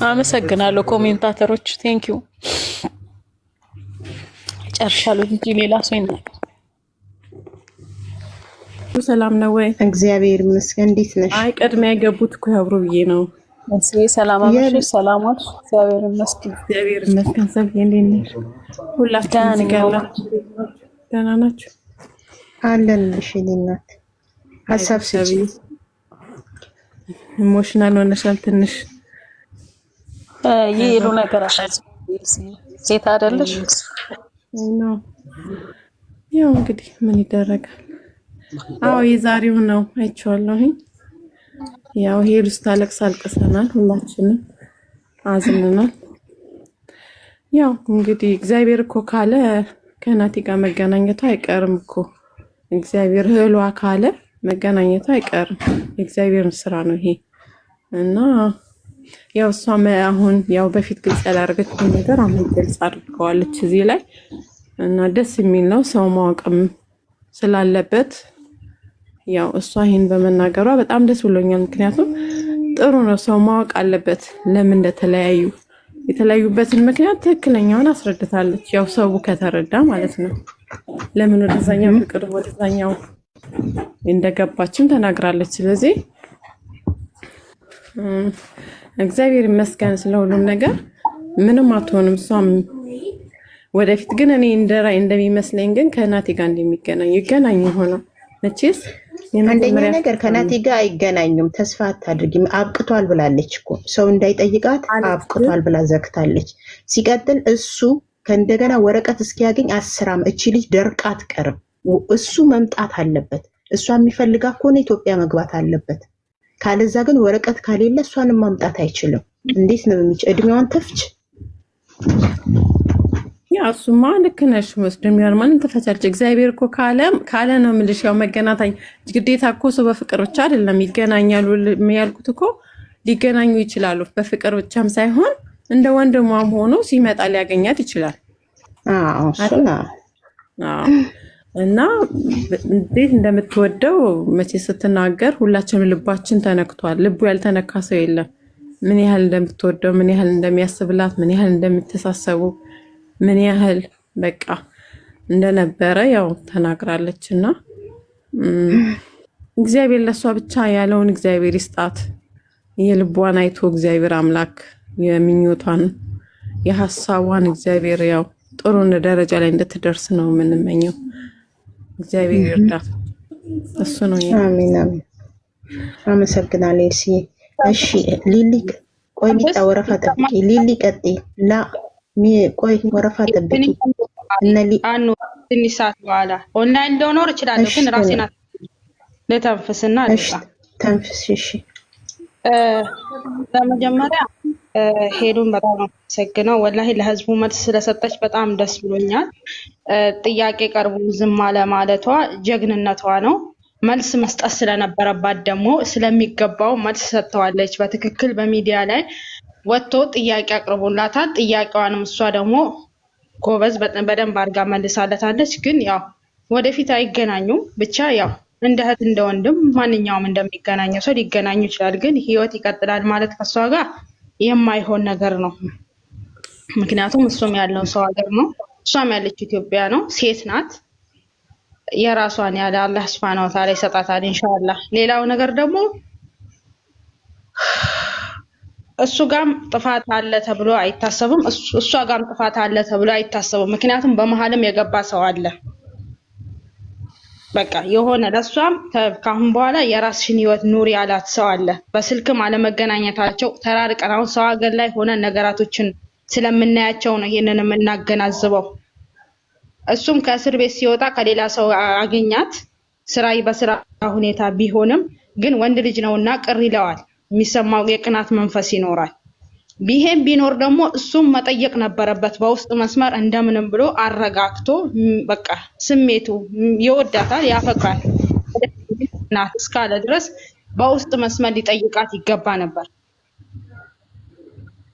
አመሰግናለሁ ኮሜንታተሮች ቴንክ ዩ ጨርሻለሁ እንጂ ሌላ ሰው ይናገር ሰላም ነው ወይ እግዚአብሔር ይመስገን እንዴት ነሽ አይ ቀድሜ ያገቡት እኮ ያብሩ ብዬ ነው እሺ ሰላም አመሽ ሰላማት እግዚአብሔር ይመስገን ሰብዬ እንዴት ነሽ ሁላችንም ጋር ደህና ናችሁ አለንልሽ እናት ሀሳብ ስጪ ኢሞሽናል ሆነሻል ትንሽ ይሄሉ ነገር አሻዝ ሴት አይደለሽ ነው ያው እንግዲህ ምን ይደረጋል አዎ የዛሬው ነው አይቼዋለሁኝ ያው ሄሉስ ታለቅስ አልቅሰናል ሁላችንም አዝነናል ያው እንግዲህ እግዚአብሔር እኮ ካለ ከናቲ ጋር መገናኘቱ አይቀርም እኮ እግዚአብሔር ህሏ ካለ መገናኘቱ አይቀርም እግዚአብሔር ስራ ነው ይሄ እና ያው እሷም አሁን ያው በፊት ግልጽ ያላደረገችው ነገር አሁን ግልጽ አድርገዋለች እዚህ ላይ እና ደስ የሚል ነው ሰው ማወቅም ስላለበት ያው እሷ ይሄን በመናገሯ በጣም ደስ ብሎኛል ምክንያቱም ጥሩ ነው ሰው ማወቅ አለበት ለምን እንደተለያዩ የተለያዩበትን ምክንያት ትክክለኛውን አስረድታለች ያው ሰው ከተረዳ ማለት ነው ለምን ወደዛኛው ፍቅር ወደዛኛው እንደገባችም ተናግራለች ስለዚህ እግዚአብሔር ይመስገን ስለሁሉም ነገር ምንም አትሆንም እሷም ወደፊት ግን እኔ እንደሚመስለኝ ግን ከናቲ ጋር እንደሚገናኙ ይገናኙ ሆኖ መቼስ አንደኛ ነገር ከናቲ ጋር አይገናኙም ተስፋ አታድርጊ አብቅቷል ብላለች እኮ ሰው እንዳይጠይቃት አብቅቷል ብላ ዘግታለች ሲቀጥል እሱ ከእንደገና ወረቀት እስኪያገኝ 10 ዓመት እቺ ልጅ ደርቃ አትቀርም እሱ መምጣት አለበት እሷ የሚፈልጋ ከሆነ ኢትዮጵያ መግባት አለበት ካለዛ ግን ወረቀት ካሌለ እሷንም ማምጣት አይችልም እንዴት ነው እድሜዋን ተፍች ያ እሱማ ልክ ነሽ መስደሚያል ማን ተፈቻለች እግዚአብሔር እኮ ካለ ነው ምልሽ ያው መገናታኝ ግዴታ እኮ ሰው በፍቅር ብቻ አይደለም ይገናኛሉ የሚያልኩት እኮ ሊገናኙ ይችላሉ በፍቅር ብቻም ሳይሆን እንደ ወንድሟም ሆኖ ሲመጣ ሊያገኛት ይችላል እሱና እና እንዴት እንደምትወደው መቼ ስትናገር ሁላችንም ልባችን ተነክቷል ልቡ ያልተነካ ሰው የለም ምን ያህል እንደምትወደው ምን ያህል እንደሚያስብላት ምን ያህል እንደምትተሳሰቡ ምን ያህል በቃ እንደነበረ ያው ተናግራለችና እግዚአብሔር ለሷ ብቻ ያለውን እግዚአብሔር ይስጣት የልቧን አይቶ እግዚአብሔር አምላክ የሚኞቷን የሐሳቧን እግዚአብሔር ያው ጥሩ ደረጃ ላይ እንድትደርስ ነው የምንመኘው እግዚአብሔር ይርዳት እሱ ነው አሜን አሜን አመሰግናለሁ እሺ ሊሊ ቆይ ሚጣ ወረፋ ጠብቂ ሊሊ ቀጤ ላ ቆይ ወረፋ ጠብቂ እነሊ አኑ ትንሽ ሰዓት በኋላ ኦንላይን ሊኖር ይችላል ግን ራሴና ለተንፈስና ተንፈስ እሺ በመጀመሪያ ሄሉን በጣም አመሰግናለሁ ወላሂ ለህዝቡ መልስ ስለሰጠች በጣም ደስ ብሎኛል ጥያቄ ቀርቦ ዝም አለ ማለቷ ጀግንነቷ ነው መልስ መስጠት ስለነበረባት ደግሞ ስለሚገባው መልስ ሰጥተዋለች በትክክል በሚዲያ ላይ ወጥቶ ጥያቄ አቅርቦላታል ጥያቄዋንም እሷ ደግሞ ጎበዝ በደንብ አድርጋ መልሳለታለች ግን ያው ወደፊት አይገናኙም ብቻ ያው እንደ እህት እንደ ወንድም ማንኛውም እንደሚገናኘው ሰው ሊገናኙ ይችላል ግን ህይወት ይቀጥላል ማለት ከሷ ጋር የማይሆን ነገር ነው ምክንያቱም እሱም ያለው ሰው ሀገር ነው እሷም ያለች ኢትዮጵያ ነው ሴት ናት የራሷን ያለ አላህ Subhanahu Wa Ta'ala ይሰጣታል ኢንሻአላህ ሌላው ነገር ደግሞ እሱ ጋም ጥፋት አለ ተብሎ አይታሰብም እሷ ጋም ጥፋት አለ ተብሎ አይታሰብም ምክንያቱም በመሐልም የገባ ሰው አለ በቃ የሆነ ለሷም ካሁን በኋላ የራስሽን ህይወት ኑሪ ያላት ሰው አለ በስልክም አለመገናኘታቸው ተራርቀናው ሰው ሀገር ላይ ሆነ ነገራቶችን ስለምናያቸው ነው ይሄንን የምናገናዝበው እሱም ከእስር ቤት ሲወጣ ከሌላ ሰው አገኛት ስራይ በስራ ሁኔታ ቢሆንም ግን ወንድ ልጅ ነውና ቅር ይለዋል የሚሰማው የቅናት መንፈስ ይኖራል ቢሄም ቢኖር ደግሞ እሱም መጠየቅ ነበረበት በውስጥ መስመር እንደምንም ብሎ አረጋግቶ በቃ ስሜቱ ይወዳታል ያፈቅራል ናት እስካለ ድረስ በውስጥ መስመር ሊጠይቃት ይገባ ነበር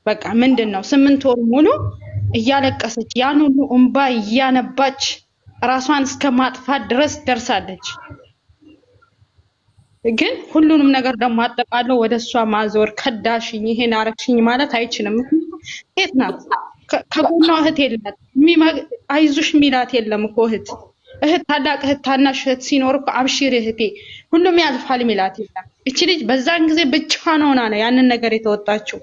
በቃ ምንድነው 8 ወር ሙሉ እያለቀሰች ያን ሁሉ እንባ እያነባች ራሷን እስከ ማጥፋት ድረስ ደርሳለች ግን ሁሉንም ነገር ደግሞ አጠቃለው ወደሷ ማዞር ከዳሽኝ ይሄን አረክሽኝ ማለት አይችልም። ሴት ናት። ከጎኗ እህት የላት አይዞሽ ሚላት የለም እኮ እህት ታላቅ እህት ታናሽ እህት ሲኖር እኮ አብሽሪ እህቴ ሁሉም ያልፋል ሚላት የለም። እቺ ልጅ በዛን ጊዜ ብቻዋን ሆና ነው ያንን ነገር የተወጣችው።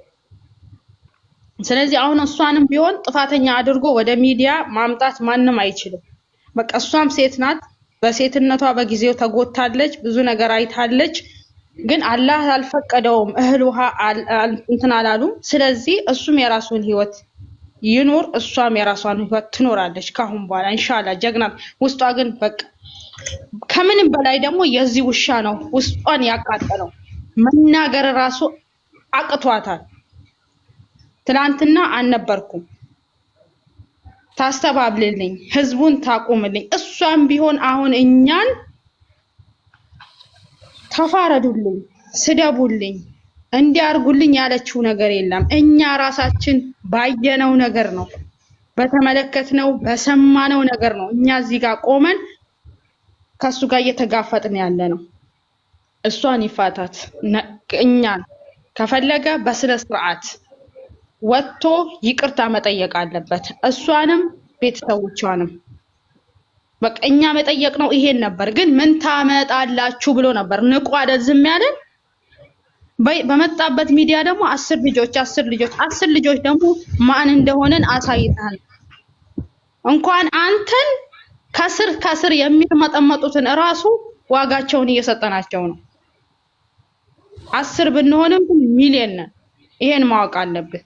ስለዚህ አሁን እሷንም ቢሆን ጥፋተኛ አድርጎ ወደ ሚዲያ ማምጣት ማንም አይችልም። በቃ እሷም ሴት ናት። በሴትነቷ በጊዜው ተጎታለች፣ ብዙ ነገር አይታለች። ግን አላህ አልፈቀደውም፣ እህል ውሃ እንትን አላሉም። ስለዚህ እሱም የራሱን ህይወት ይኖር፣ እሷም የራሷን ህይወት ትኖራለች ካሁን በኋላ ኢንሻአላህ። ጀግና ውስጧ ግን በቃ ከምንም በላይ ደግሞ የዚህ ውሻ ነው ውስጧን ያቃጠለው። መናገር ራሱ አቅቷታል። ትላንትና አልነበርኩም ታስተባብልልኝ፣ ህዝቡን ታቆምልኝ። እሷም ቢሆን አሁን እኛን ተፋረዱልኝ፣ ስደቡልኝ፣ እንዲያርጉልኝ ያለችው ነገር የለም። እኛ ራሳችን ባየነው ነገር ነው፣ በተመለከትነው በሰማነው ነገር ነው እኛ እዚህ ጋር ቆመን ከሱ ጋር እየተጋፈጥን ያለ ነው። እሷን ይፋታት። እኛን ከፈለገ በስነ ስርዓት ወጥቶ ይቅርታ መጠየቅ አለበት፣ እሷንም ቤተሰቦቿንም። በቃ እኛ መጠየቅ ነው ይሄን ነበር። ግን ምን ታመጣላችሁ ብሎ ነበር ንቁ አይደል ዝም ያለን። በመጣበት ሚዲያ ደግሞ 10 ልጆች ደግሞ ማን እንደሆነን አሳይተናል። እንኳን አንተን ከስር የሚመጠመጡትን እራሱ ዋጋቸውን እየሰጠናቸው ነው። 10 ብንሆንም ሚሊየን ነን። ይሄን ማወቅ አለብን።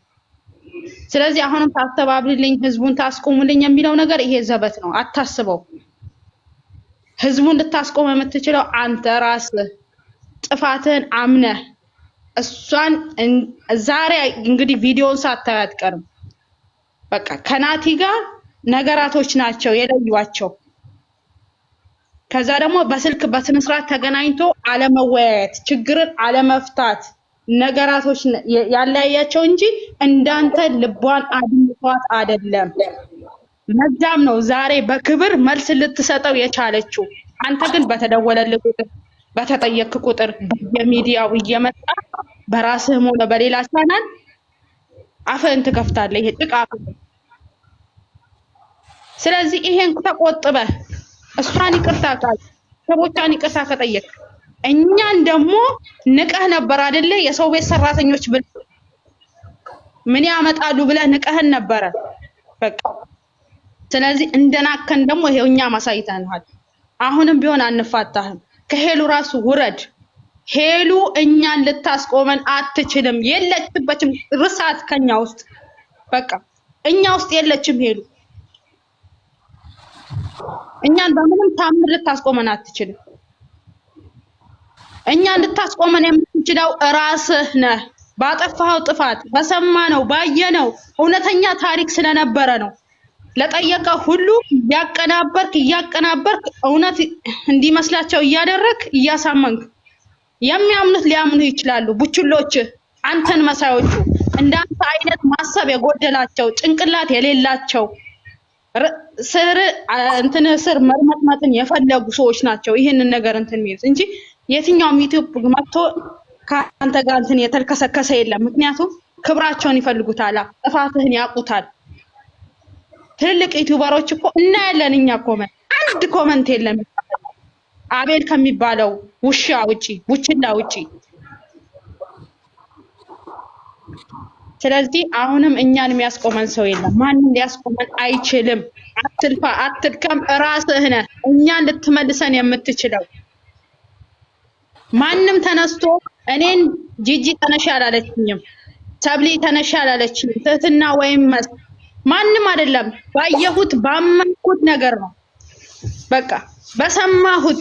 ስለዚህ አሁንም ታስተባብልልኝ፣ ህዝቡን ታስቆሙልኝ የሚለው ነገር ይሄ ዘበት ነው። አታስበው። ህዝቡን ልታስቆም የምትችለው አንተ ራስህ ጥፋትህን አምነህ እሷን ዛሬ እንግዲህ ቪዲዮውን ሳታዩ አትቀርም። በቃ ከናቲ ጋር ነገራቶች ናቸው የለዩዋቸው። ከዛ ደግሞ በስልክ በስነ ስርዓት ተገናኝቶ አለመወያየት፣ ችግርን አለመፍታት ነገራቶች ያለያያቸው እንጂ እንዳንተ ልቧን አድምጧት አይደለም። መዛም ነው ዛሬ በክብር መልስ ልትሰጠው የቻለችው። አንተ ግን በተደወለልህ ቁጥር በተጠየቅ ቁጥር በሚዲያው እየመጣ በራስህም ሆነ በሌላ ቻናል አፍህን ትከፍታለህ። ይሄ ጥቃ። ስለዚህ ይሄን ተቆጥበህ እሷን ይቅርታ ካል ሰቦቿን ይቅርታ ከጠየቅ እኛን ደግሞ ንቀህ ነበር አይደለ? የሰው ቤት ሰራተኞች ብል ምን ያመጣሉ ብለህ ንቀህን ነበረ። በቃ ስለዚህ እንደናከን ደግሞ ይሄው እኛ ማሳይተናል። አሁንም ቢሆን አንፋታህም። ከሄሉ ራሱ ውረድ። ሄሉ እኛን ልታስቆመን አትችልም። የለችበትም ርሳት ከኛ ውስጥ በቃ እኛ ውስጥ የለችም ሄሉ። እኛን በምንም ታምር ልታስቆመን አትችልም። እኛን ልታስቆመን የምትችለው ራስህ ነህ። ባጠፋው ጥፋት በሰማነው ባየነው እውነተኛ ታሪክ ስለነበረ ነው። ለጠየቀ ሁሉ እያቀናበርክ እውነት እንዲመስላቸው እያደረክ እያሳመንክ የሚያምኑት ሊያምኑ ይችላሉ። ቡችሎች አንተን መሳዮቹ እንዳንተ አይነት ማሰብ የጎደላቸው ጭንቅላት የሌላቸው ስር መርመጥመጥን የፈለጉ ሰዎች ናቸው ይህንን ነገር እንትን የሚሉት እንጂ የትኛውም ዩቲዩብ መጥቶ ከአንተ ጋር እንትን የተልከሰከሰ የለም። ምክንያቱም ክብራቸውን ይፈልጉታል፣ ጥፋትህን ያውቁታል። ትልልቅ ዩቲዩበሮች እኮ እናያለን እኛ ኮመንት አንድ ኮመንት የለም አቤል ከሚባለው ውሻ ውጪ ቡችላ ውጪ። ስለዚህ አሁንም እኛን የሚያስቆመን ሰው የለም። ማንም ሊያስቆመን አይችልም። አትልፋ አትልከም፣ ራስህ ነህ እኛን ልትመልሰን የምትችለው። ማንም ተነስቶ እኔን ጂጂ ተነሽ አላለችኝም፣ ሰብሊ ተነሽ አላለችኝም። ትህትና ወይም ማንም አይደለም። ባየሁት ባመንኩት ነገር ነው። በቃ በሰማሁት